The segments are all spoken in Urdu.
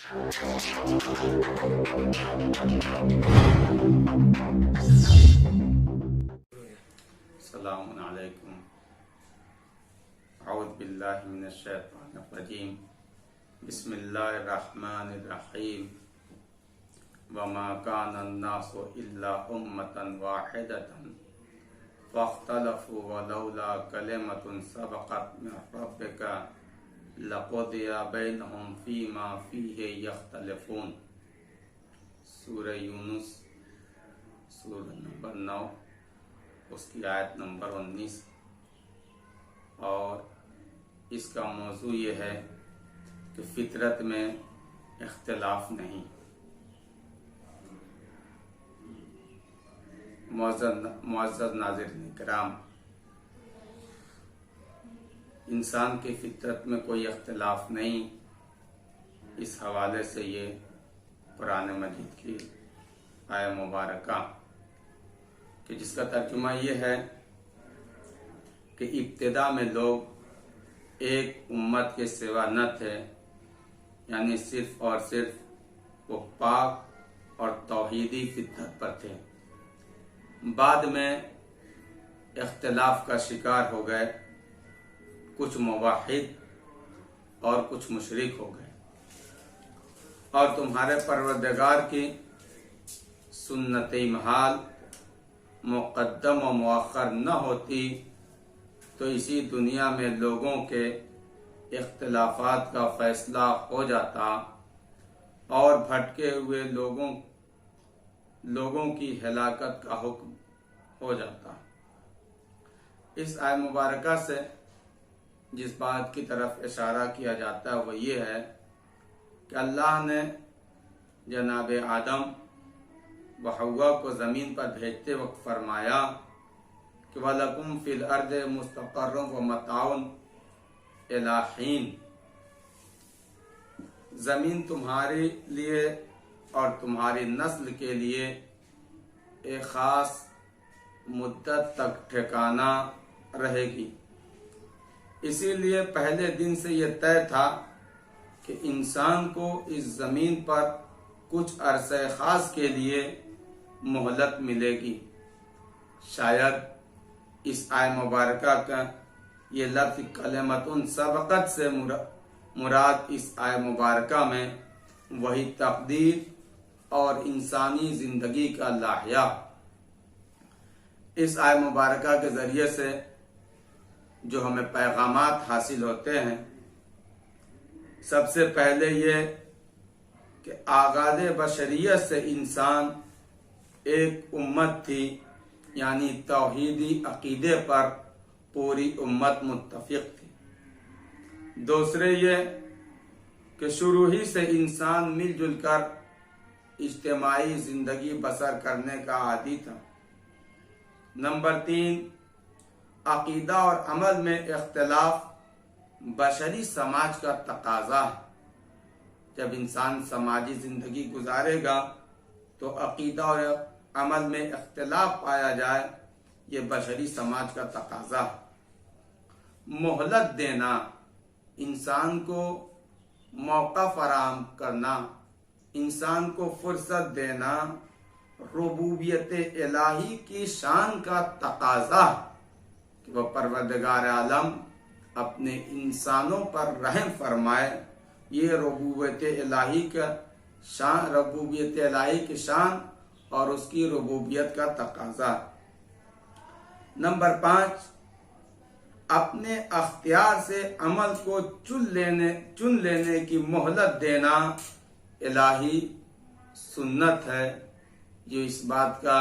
السلام علیکم. اعوذ باللہ من الشیطان الرجیم. بسم اللہ الرحمن الرحیم. وما كان الناس الا امة واحدة فاختلفوا ولولا كلمة سبقت من ربك لقضي بينهم فيما فيه يختلفون. سورہ یونس سورہ نمبر 9 اس کی آیت نمبر 19. اور اس کا موضوع یہ ہے کہ فطرت میں اختلاف نہیں. معزز ناظرین کرام، انسان کی فطرت میں کوئی اختلاف نہیں. اس حوالے سے یہ قرآن مجید کی آیہ مبارکہ کہ جس کا ترجمہ یہ ہے کہ ابتدا میں لوگ ایک امت کے سوا نہ تھے، یعنی صرف اور صرف وہ پاک اور توحیدی فطرت پر تھے. بعد میں اختلاف کا شکار ہو گئے، کچھ موحد اور کچھ مشرک ہو گئے. اور تمہارے پروردگار کی سنت محال مقدم و مؤخر نہ ہوتی تو اسی دنیا میں لوگوں کے اختلافات کا فیصلہ ہو جاتا اور بھٹکے ہوئے لوگوں کی ہلاکت کا حکم ہو جاتا. اس آیت مبارکہ سے جس بات کی طرف اشارہ کیا جاتا ہے وہ یہ ہے کہ اللہ نے جناب آدم و حوا کو زمین پر بھیجتے وقت فرمایا کہ وَلَكُمْ فِي الْأَرْضِ مُسْتَقَرٌّ وَمَتَاعٌ إِلَىٰ حِينٍ. زمین تمہارے لیے اور تمہاری نسل کے لیے ایک خاص مدت تک ٹھکانہ رہے گی. اسی لیے پہلے دن سے یہ طے تھا کہ انسان کو اس زمین پر کچھ عرصہ خاص کے لیے مہلت ملے گی. شاید اس آیہ مبارکہ کا یہ لفظ کلمۃ سبقت سے مراد اس آیہ مبارکہ میں وہی تقدیر اور انسانی زندگی کا لاحیہ. اس آیہ مبارکہ کے ذریعے سے جو ہمیں پیغامات حاصل ہوتے ہیں، سب سے پہلے یہ کہ آغاز بشریت سے انسان ایک امت تھی، یعنی توحیدی عقیدے پر پوری امت متفق تھی. دوسرے یہ کہ شروع ہی سے انسان مل جل کر اجتماعی زندگی بسر کرنے کا عادی تھا. نمبر 3، عقیدہ اور عمل میں اختلاف بشری سماج کا تقاضا ہے. جب انسان سماجی زندگی گزارے گا تو عقیدہ اور عمل میں اختلاف پایا جائے، یہ بشری سماج کا تقاضا ہے. مہلت دینا، انسان کو موقع فراہم کرنا، انسان کو فرصت دینا ربوبیت الہی کی شان کا تقاضا ہے کہ وہ پروردگار عالم اپنے انسانوں پر رحم فرمائے. یہ ربوبیت الہی کی شان اور اس کی ربوبیت کا تقاضا. نمبر 5، اپنے اختیار سے عمل کو چن لینے کی مہلت دینا الہی سنت ہے، جو اس بات کا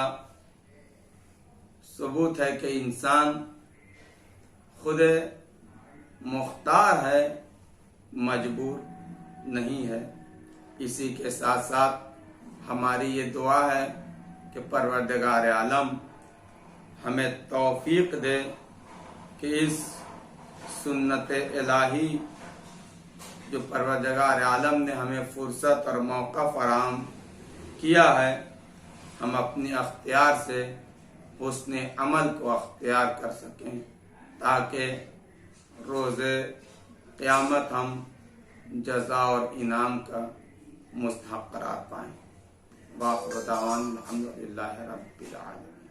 ثبوت ہے کہ انسان خود مختار ہے، مجبور نہیں ہے. اسی کے ساتھ ساتھ ہماری یہ دعا ہے کہ پروردگار عالم ہمیں توفیق دے کہ اس سنت الہی جو پروردگار عالم نے ہمیں فرصت اور موقع فراہم کیا ہے، ہم اپنی اختیار سے حسن عمل کو اختیار کر سکیں تاکہ روز قیامت ہم جزا اور انعام کا مستحق قرار پائیں۔ وآخر دعوانا الحمدللہ رب العالمین۔